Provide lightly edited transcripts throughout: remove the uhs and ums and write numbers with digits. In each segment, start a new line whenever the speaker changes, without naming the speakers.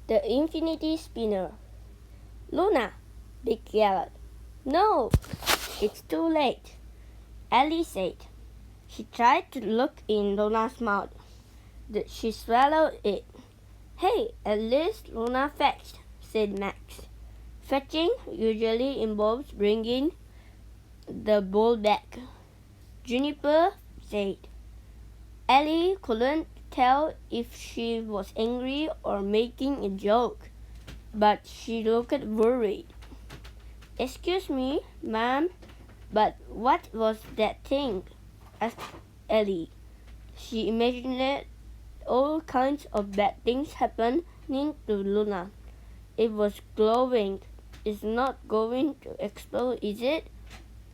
The Infinity Spinner. Luna, Big yelled. No, it's too late, Ellie said. She tried to look in Luna's mouth. She swallowed it. Hey, at least Luna fetched, said Max. Fetching usually involves bringing the bowl back, Juniper said. Ellie couldn't tell if she was angry or making a joke, but she looked worried. Excuse me, ma'am, but what was that thing? Asked Ellie. She imagined all kinds of bad things happening to Luna. It was glowing. It's not going to explode, is it?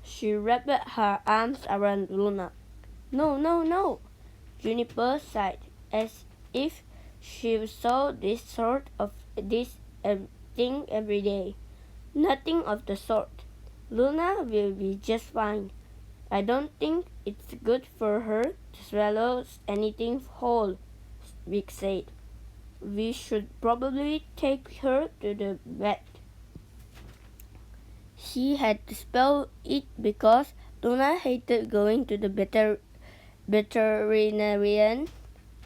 She wrapped her arms around Luna. No, no, no, Juniper sighed, as if she saw this sort of thing every day. Nothing of the sort. Luna will be just fine. I don't think it's good for her to swallow anything whole, Vic said. We should probably take her to the vet. She had to spell it because Luna hated going to the veterinarian,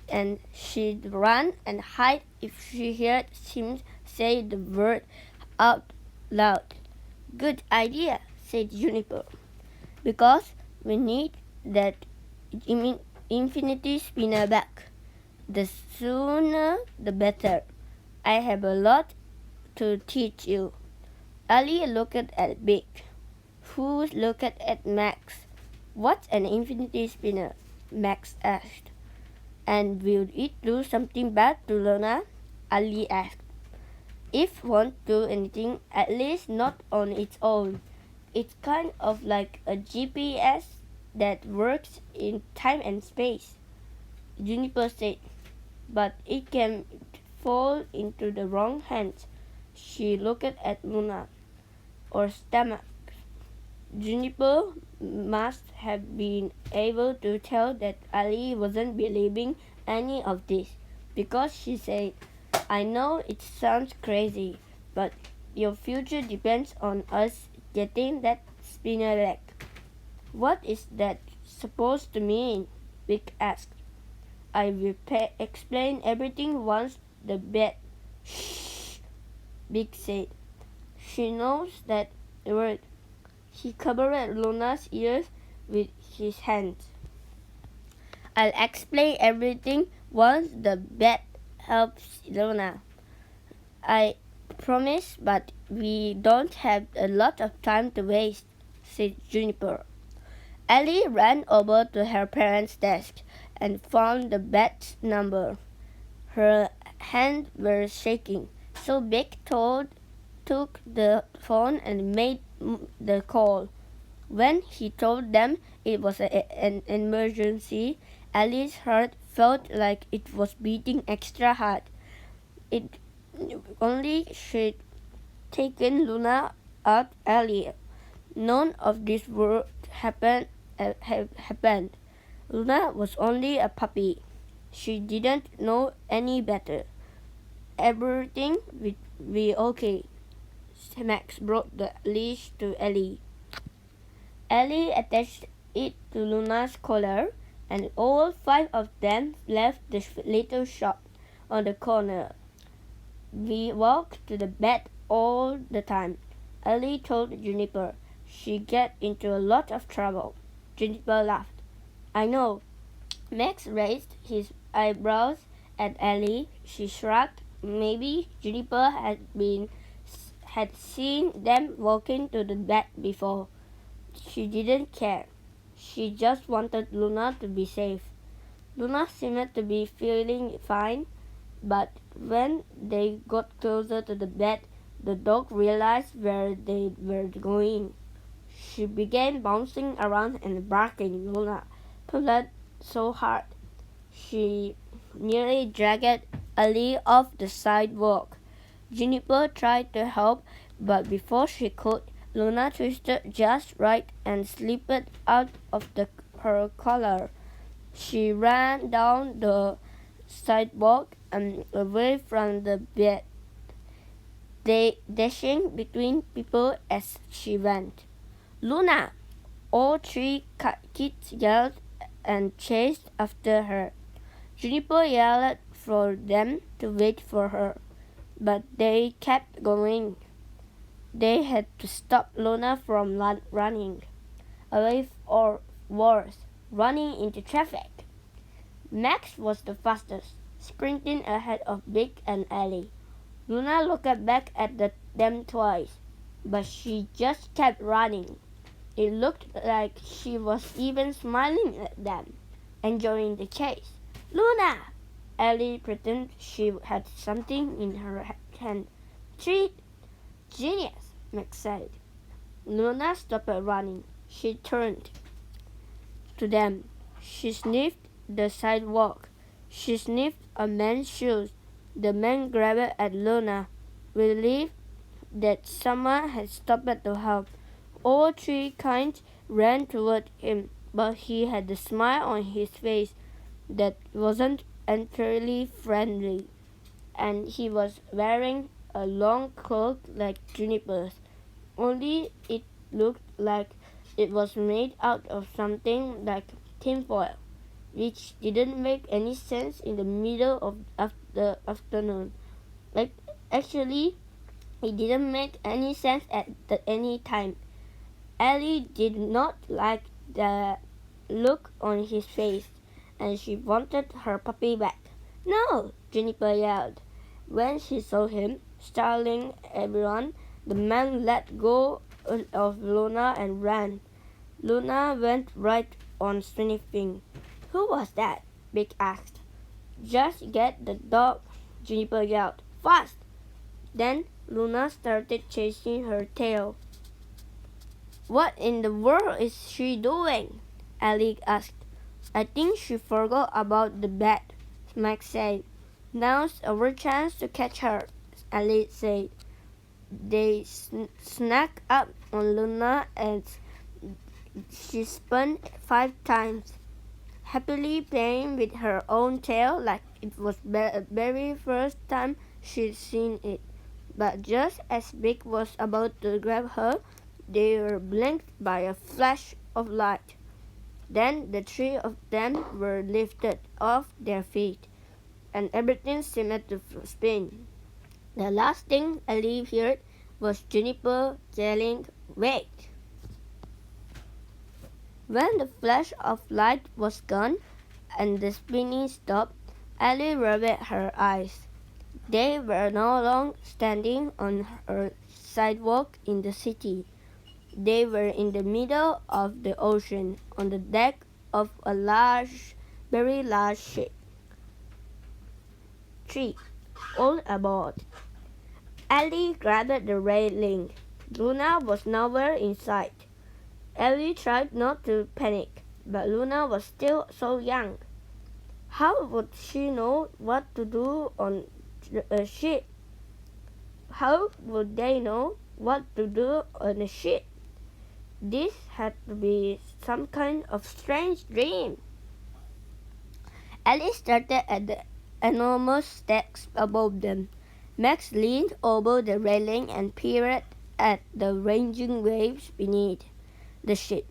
and she'd run and hide if she heard him say the word out loud. Good idea, said Juniper, because we need that Infinity Spinner back. The sooner the better. I have a lot to teach you. Ellie looked at Vic, who looked at Max. What's an Infinity Spinner? Max asked. And will it do something bad to Luna? Ellie asked. It won't do anything, at least not on its own. It's kind of like a GPS that works in time and space, Juniper said, but it can fall into the wrong hands. She looked at Luna, or stomach. Juniper must have been able to tell that Ellie wasn't believing any of this, because she said, I know it sounds crazy, but your future depends on us getting that spinner back. What is that supposed to mean? Vic asked. I will explain everything once the vet. Shh, Vic said. She knows that word. He covered Luna's ears with his hands. I'll explain everything once the vet helps Luna. I promise, but we don't have a lot of time to waste, said Juniper. Ellie ran over to her parents' desk and found the vet's number. Her hands were shaking, so Vic took the phone and made the call. When he told them it was an emergency, Ellie's heart felt like it was beating extra hard. It only she'd taken Luna out earlier. None of this would have happened. Luna was only a puppy. She didn't know any better. Everything would be okay. Max brought the leash to Ellie. Ellie attached it to Luna's collar, and all 5 of them left the little shop on the corner. We walked to the bed all the time, Ellie told Juniper. She get into a lot of trouble. Juniper laughed. I know. Max raised his eyebrows at Ellie. She shrugged. Maybe Juniper had seen them walking to the bed before. She didn't care. She just wanted Luna to be safe. Luna seemed to be feeling fine, but when they got closer to the bed, the dog realized where they were going. She began bouncing around and barking. Luna pulled so hard she nearly dragged Ellie off the sidewalk. Juniper tried to help, but before she could, Luna twisted just right and slipped out of her collar. She ran down the sidewalk and away from the bed. dashing between people as she went. Luna! All three kids yelled and chased after her. Juniper yelled for them to wait for her, but they kept going. They had to stop Luna from running away or worse, running into traffic. Max was the fastest, sprinting ahead of Big and Ellie. Luna looked back at them twice, but she just kept running. It looked like she was even smiling at them, enjoying the chase. Luna! Ellie pretended she had something in her hand. Treat! Genius, Max said. Luna stopped running. She turned to them. She sniffed the sidewalk. She sniffed a man's shoes. The man grabbed at Luna, relieved that someone had stopped to help. All three kids ran toward him, but he had a smile on his face that wasn't entirely friendly, and he was wearing a long cloak like Juniper's, only it looked like it was made out of something like tinfoil, which didn't make any sense in the middle of the afternoon. Actually, it didn't make any sense at any time. Ellie did not like the look on his face, and she wanted her puppy back. No! Juniper yelled. When she saw him, startling everyone, the man let go of Luna and ran. Luna went right on sniffing. Who was that? Big asked. Just get the dog, Juniper yelled. Fast! Then Luna started chasing her tail. What in the world is she doing? Ellie asked. I think she forgot about the bed, Max said. Now's our chance to catch her, Ellie said. They snuck up on Luna and she spun 5 times, happily playing with her own tail like it was the very first time she'd seen it. But just as Big was about to grab her, they were blinked by a flash of light. Then the 3 of them were lifted off their feet, and everything seemed to spin. The last thing Ellie heard was Juniper yelling, Wait! When the flash of light was gone and the spinning stopped, Ellie rubbed her eyes. They were no longer standing on a sidewalk in the city. They were in the middle of the ocean, on the deck of a very large ship. 3. All aboard. Ellie grabbed the railing. Luna was nowhere in sight. Ellie tried not to panic, but Luna was still so young. How would she know what to do on a ship? How would they know what to do on a ship? This had to be some kind of strange dream. Ellie started at the enormous decks above them. Max leaned over the railing and peered at the raging waves beneath the ship.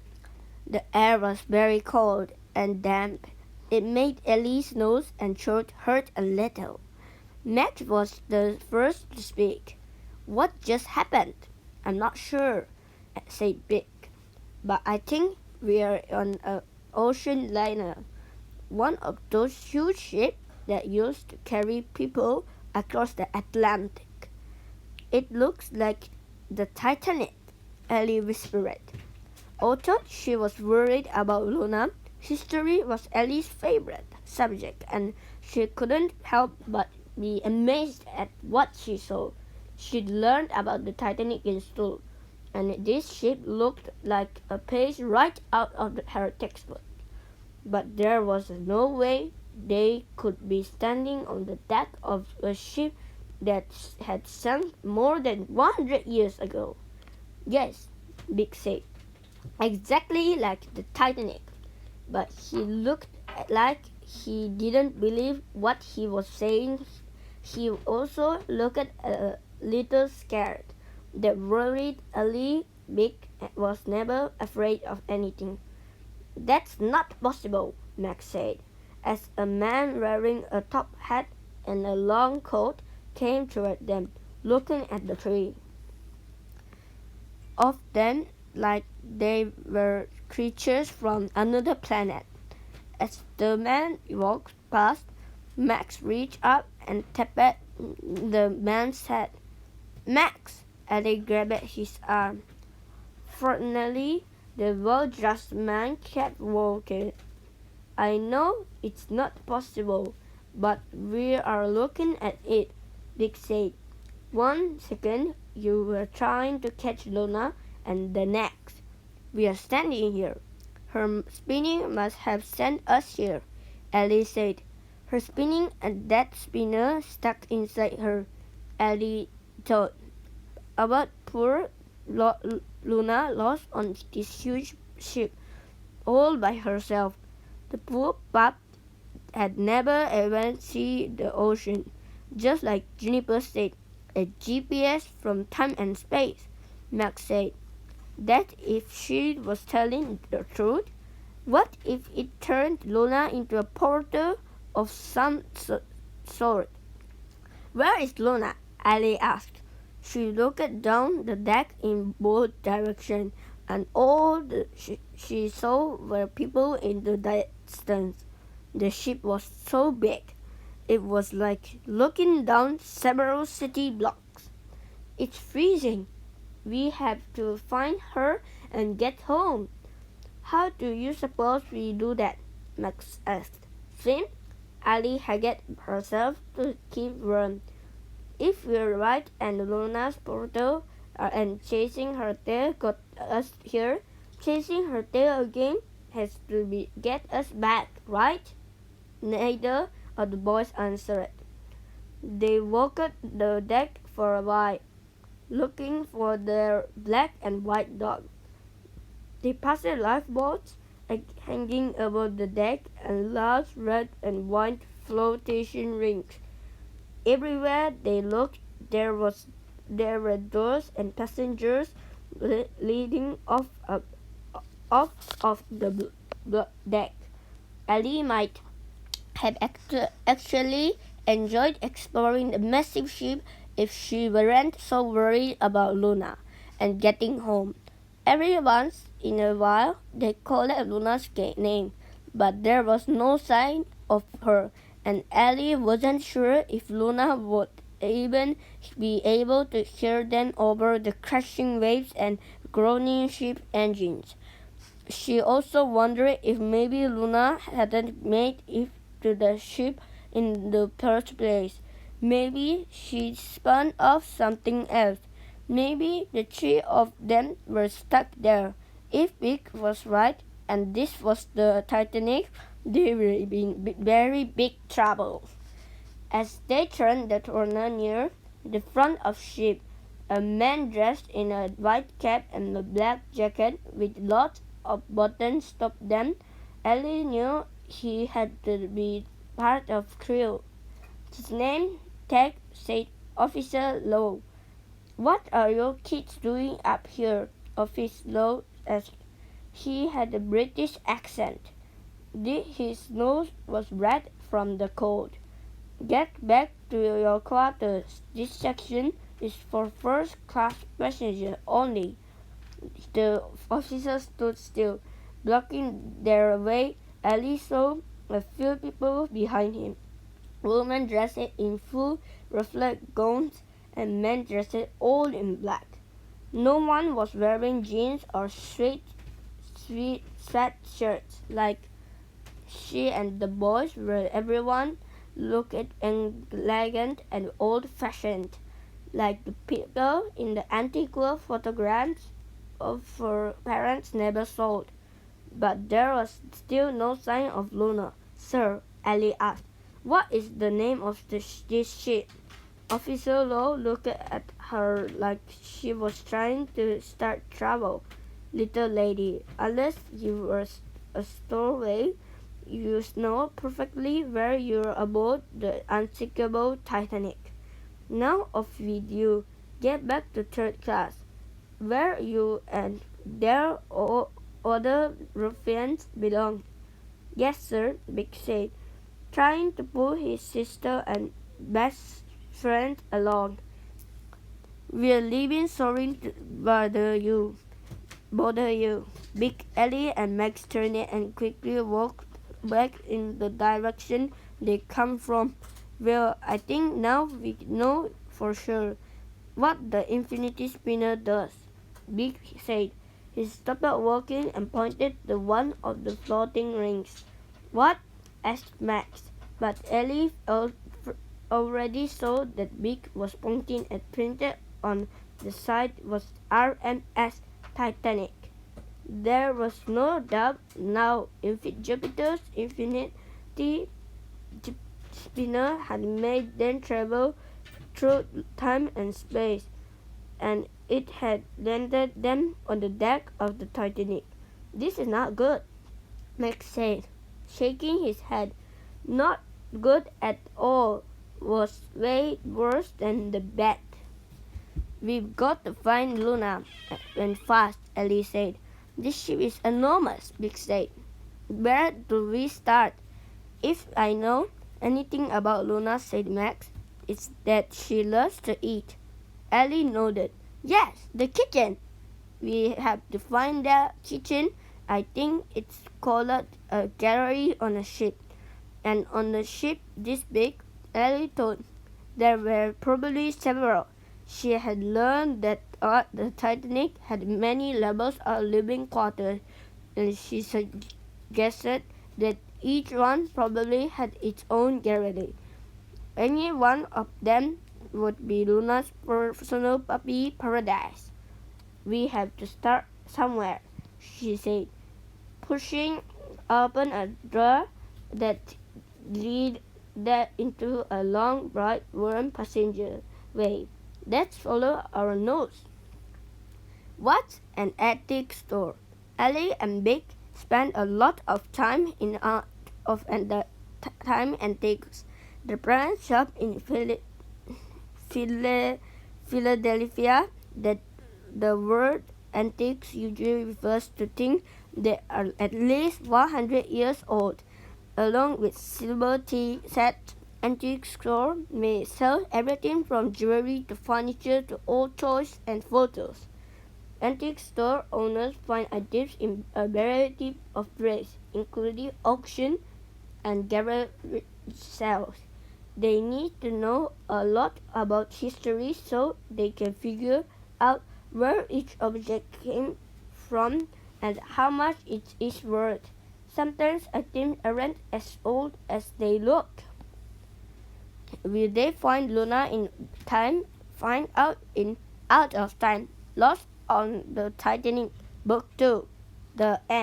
The air was very cold and damp. It made Ellie's nose and throat hurt a little. Max was the first to speak. What just happened? I'm not sure, said Big. But I think we're on an ocean liner, one of those huge ships that used to carry people across the Atlantic. It looks like the Titanic, Ellie whispered. Although she was worried about Luna, history was Ellie's favorite subject, and she couldn't help but be amazed at what she saw. She'd learned about the Titanic in school, and this ship looked like a page right out of her textbook. But there was no way they could be standing on the deck of a ship that had sunk more than 100 years ago. Yes, Big said. Exactly like the Titanic. But he looked like he didn't believe what he was saying. He also looked a little scared. The worried Ali Big was never afraid of anything. That's not possible, Max said, as a man wearing a top hat and a long coat came toward them, looking at the tree. Of them like they were creatures from another planet. As the man walked past, Max reached up and tapped the man's head. Max! Ali grabbed his arm. Fortunately, the well-dressed man kept walking. I know it's not possible, but we are looking at it, Dick said. 1 second you were trying to catch Luna, and the next we are standing here. Her spinning must have sent us here, Ali said. Her spinning and that spinner stuck inside her, Ali thought. About poor Luna lost on this huge ship, all by herself. The poor pup had never even seen the ocean, just like Juniper said. A GPS from time and space, Max said. That if she was telling the truth? What if it turned Luna into a portal of some sort? Where is Luna? Ali asked. She looked down the deck in both directions, and all she saw were people in the distance. The ship was so big. It was like looking down several city blocks. It's freezing. We have to find her and get home. How do you suppose we do that? Max asked. Swim? Ali hacked herself to keep warm. If we're right and Luna's portal and chasing her tail got us here, chasing her tail again has to get us back, right? Neither of the boys answered. They walked the deck for a while, looking for their black and white dog. They passed lifeboats hanging above the deck and large red and white flotation rings. Everywhere they looked, there were doors and passengers leading off of the deck. Ali might have actually enjoyed exploring the massive ship if she weren't so worried about Luna and getting home. Every once in a while they called Luna's name, but there was no sign of her, and Ali wasn't sure if Luna would even be able to hear them over the crashing waves and groaning ship engines. She also wondered if maybe Luna hadn't made it to the ship in the first place. Maybe she'd spun off something else. Maybe the three of them were stuck there. If Big was right, and this was the Titanic, they were in very big trouble. As they turned the corner near the front of the ship, a man dressed in a white cap and a black jacket with lots of buttons stopped them. Ali knew he had to be part of the crew. His name tag said Officer Lowe. What are you kids doing up here? Officer Lowe asked. He had a British accent. His nose was red from the cold. Get back to your quarters. This section is for first-class passengers only. The officers stood still, blocking their way. Ali saw a few people behind him. Women dressed in full ruffled gowns and men dressed all in black. No one was wearing jeans or sweatshirts like she and the boys were. Everyone looked elegant and old-fashioned, like the people in the Antigua photographs of her parents never sold. But there was still no sign of Luna. Sir, Ali asked, what is the name of this ship? Officer Lowe looked at her like she was trying to start trouble. Little lady, unless you were a stowaway, You know perfectly where you're aboard the unsinkable Titanic. Now off with you. Get back to third class, where you and their other ruffians belong. Yes, sir, Big said, trying to pull his sister and best friend along. We're leaving, sorry to bother you. Big Ellie and Max turned and quickly walked back in the direction they come from. Well, I think now we know for sure what the infinity spinner does, Big said. He stopped walking and pointed to one of the floating rings. What? Asked Max, but Ellie already saw that Big was pointing at printed on the side was RMS Titanic. There was no doubt now Jupiter's infinity spinner had made them travel through time and space, and it had landed them on the deck of the Titanic. This is not good, Max said, shaking his head. Not good at all. Was way worse than the bad. We've got to find Luna, and fast, Ellie said. This ship is enormous, Big said. Where do we start? If I know anything about Luna, said Max, it's that she loves to eat. Ellie nodded. Yes, the kitchen. We have to find the kitchen. I think it's called a gallery on a ship. And on a ship this big, Ellie thought, there were probably several. She had learned that the Titanic had many levels of living quarters, and she suggested that each one probably had its own gallery. Any one of them would be Luna's personal puppy paradise. We have to start somewhere, she said, pushing open a door that led into a long, bright, warm passenger way. Let's follow our nose. What's an antique store? Ellie and Big spent a lot of time in time antiques. The brand shop in Philadelphia, that the word antiques usually refers to things that are at least 100 years old. Along with silver tea sets, antique store may sell everything from jewelry to furniture to old toys and photos. Antique store owners find items in a variety of ways, including auction and garage sales. They need to know a lot about history so they can figure out where each object came from and how much it is worth. Sometimes items aren't as old as they look. Will they find Luna in time? Find out in Out of Time. Lost on the Titanic. Book 2. The End.